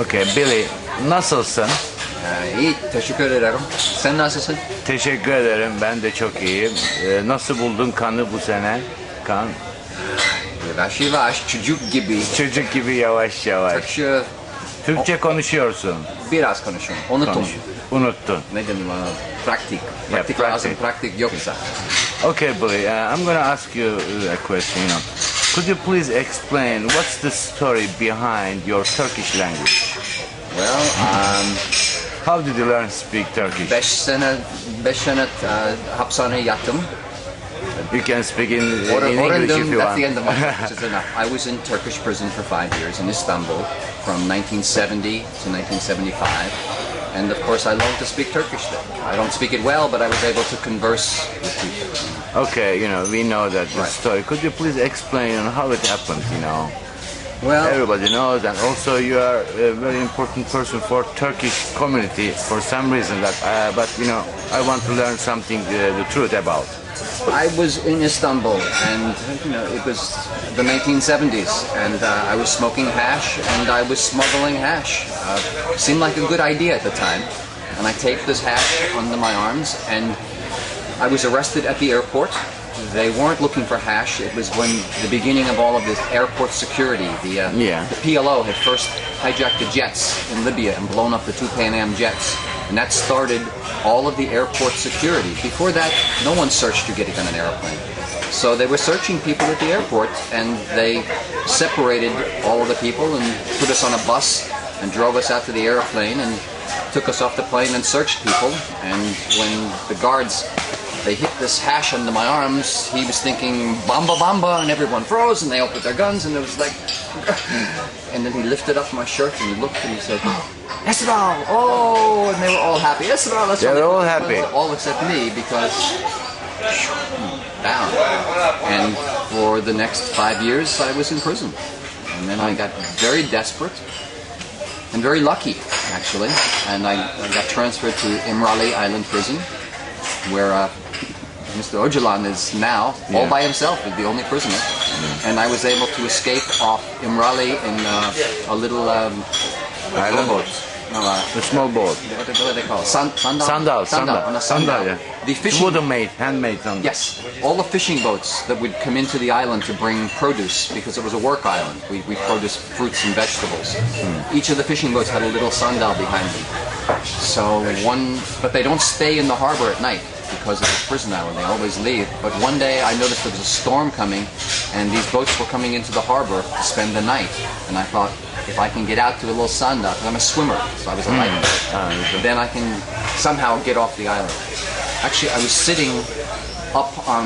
Okay, Billy, nasılsın? İyi, teşekkür ederim. Sen nasılsın? Teşekkür ederim, ben de çok iyiyim. Nasıl buldun kanı bu sene? Kan? Yavaş yavaş, çocuk gibi. Çocuk gibi yavaş yavaş. Türkçe konuşuyorsun. Biraz konuşuyorum. Unuttum. Unuttun. Ne dedim? Praktik. Praktik practice. lazım, praktik yoksa. Okay, Billy, I'm going to ask you a question. Could you please explain what's the story behind your Turkish language? Well, How did you learn to speak Turkish? 5 sene hapishaneye yattım. You can speak in English if you That's want. the end of my which is enough. I was in Turkish prison for 5 years in Istanbul from 1970 to 1975. And of course I learned to speak Turkish then. I don't speak it well, but I was able to converse with people. Okay, we know that Right. story. Could you please explain how it happened, Well, Everybody knows, and also you are a very important person for Turkish community for some reason. But I want to learn something the truth about. I was in Istanbul, and it was the 1970s, and I was smoking hash, and I was smuggling hash. Seemed like a good idea at the time, and I taped this hash under my arms, and I was arrested at the airport. They weren't looking for hash. It was when the beginning of all of this airport security. The PLO had first hijacked the jets in Libya and blown up the 2 Pan Am jets. And that started all of the airport security. Before that, no one searched to get on an airplane. So they were searching people at the airport, and they separated all of the people and put us on a bus and drove us out to the airplane and took us off the plane and searched people. And when the guards, they hit this hash under my arms, he was thinking, "Bamba, bamba," and everyone froze, and they opened their guns, and it was like... And then he lifted up my shirt, and he looked, and he said, "Esral!" Oh, and they were all happy. Esral, Esral. They were all happy. All except me, because... down. And for the next 5 years, I was in prison. And then I got very desperate, and very lucky, actually. And I got transferred to Imrali Island Prison, where Mr. Öcalan is now, all by himself, is the only prisoner. And I was able to escape off Imrali in a little boat. No, A small boat. what do they call it? Sandal. On a sandal. Sandal, yeah. The fishing... Wooden-made, handmade sandal. Yes, all the fishing boats that would come into the island to bring produce, because it was a work island. We produced fruits and vegetables. Each of the fishing boats had a little sandal behind them. So but they don't stay in the harbor at night because it's a prison island. They always leave. But one day I noticed there was a storm coming, and these boats were coming into the harbor to spend the night. And I thought, if I can get out to a little sandal, because I'm a swimmer, so I was a lifeguard, then I can somehow get off the island. Actually, I was sitting up on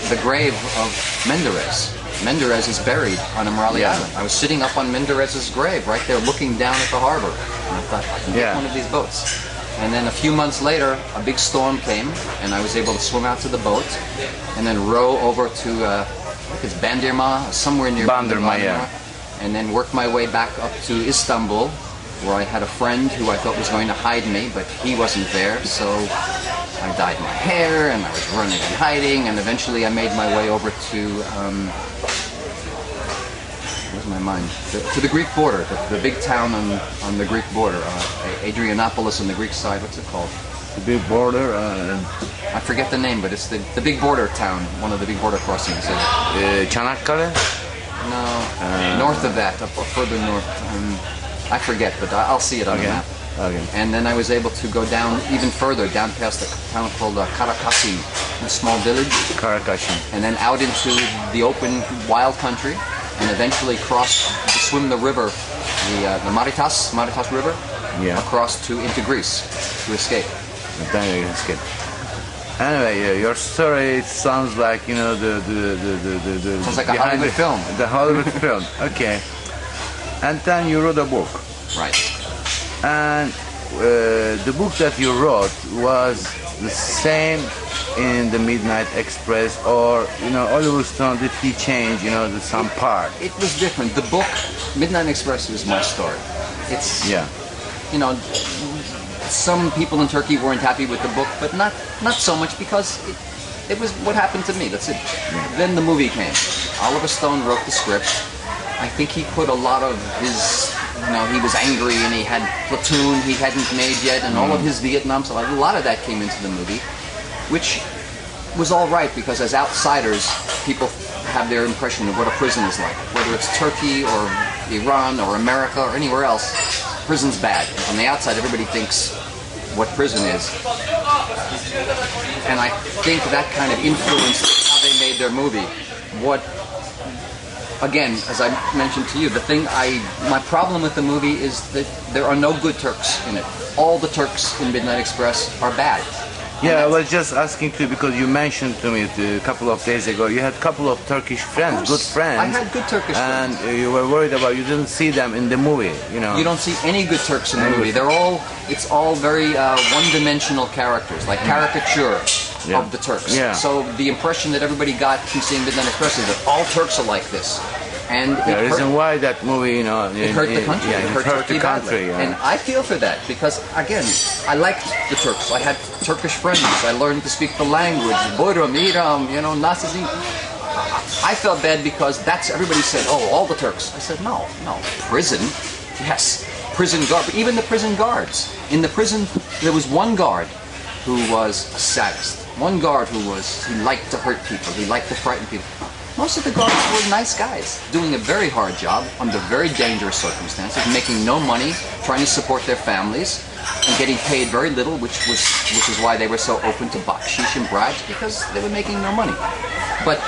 the grave of Menderes. Menderes is buried on Imrali Island. I was sitting up on Menderes's grave, right there, looking down at the harbor. And I thought, I can get one of these boats. And then a few months later, a big storm came, and I was able to swim out to the boat, and then row over to, I think it's Bandırma, somewhere near Bandırma, yeah. And then work my way back up to Istanbul, where I had a friend who I thought was going to hide me, but he wasn't there, so I dyed my hair, and I was running and hiding, and eventually I made my way over to, where's my mind? To the Greek border, the big town on the Greek border, Adrianopolis on the Greek side, what's it called? The big border? I forget the name, but it's the big border town, one of the big border crossings. Çanakkale? No, north of that, further north. I forget, but I'll see it on the map. Okay. And then I was able to go down even further, down past a town called Karakasi, a small village. Karakashi. And then out into the open, wild country, and eventually swim the river, the Maritas River, across into Greece to escape. Then you escape. Anyway, your story sounds like the Sounds like a Hollywood film. The Hollywood film. Okay. And then you wrote a book. Right. And the book that you wrote was the same in the Midnight Express, or Oliver Stone, did he change some part? It was different. The book Midnight Express was my story. It's some people in Turkey weren't happy with the book, but not so much, because it was what happened to me. That's it. Then the movie came. Oliver Stone wrote the script. I think he put a lot of his he was angry and he had Platoon he hadn't made yet, and all of his Vietnam stuff. A lot of that came into the movie, which was all right because as outsiders, people have their impression of what a prison is like. Whether it's Turkey or Iran or America or anywhere else, prison's bad. On the outside, everybody thinks what prison is. And I think that kind of influenced how they made their movie. Again, as I mentioned to you, my problem with the movie is that there are no good Turks in it. All the Turks in Midnight Express are bad. Yeah, I was just asking too because you mentioned to me a couple of days ago you had a couple of Turkish friends, good friends. I had good Turkish friends. And you were worried about you didn't see them in the movie, You don't see any good Turks in the movie. It's all very one-dimensional characters, like caricature of the Turks. Yeah. So the impression that everybody got from seeing Midnight Express is that all Turks are like this. And the reason why that movie, it hurt the country. Yeah, it hurt the country. Yeah. And I feel for that because, again, I liked the Turks. I had Turkish friends. I learned to speak the language. Buyurun, İram, nasılsın? I felt bad because everybody said, oh, all the Turks. I said, no, prison, yes, prison guard. But even the prison guards. In the prison, there was one guard who was a sadist. One guard he liked to hurt people. He liked to frighten people. Most of the guards were nice guys, doing a very hard job under very dangerous circumstances, making no money, trying to support their families, and getting paid very little, which is why they were so open to bakshish and bribes, because they were making no money. But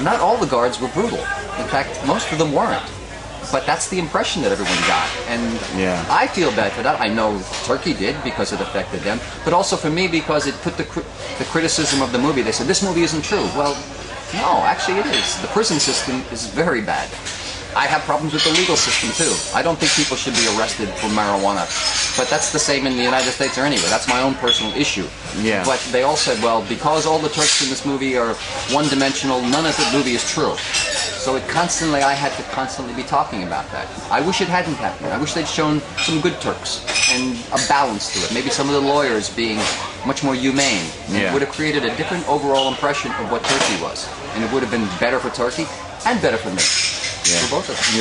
not all the guards were brutal. In fact, most of them weren't. But that's the impression that everyone got, and I feel bad for that. I know Turkey did because it affected them, but also for me because it put the criticism of the movie. They said this movie isn't true. Well. No, actually it is. The prison system is very bad. I have problems with the legal system too. I don't think people should be arrested for marijuana. But that's the same in the United States or anywhere. That's my own personal issue. Yeah. But they all said, well, because all the Turks in this movie are one-dimensional, none of the movie is true. So I had to constantly be talking about that. I wish it hadn't happened. I wish they'd shown some good Turks and a balance to it. Maybe some of the lawyers being much more humane. It would have created a different overall impression of what Turkey was. And it would have been better for Turkey and better for me. For both of them.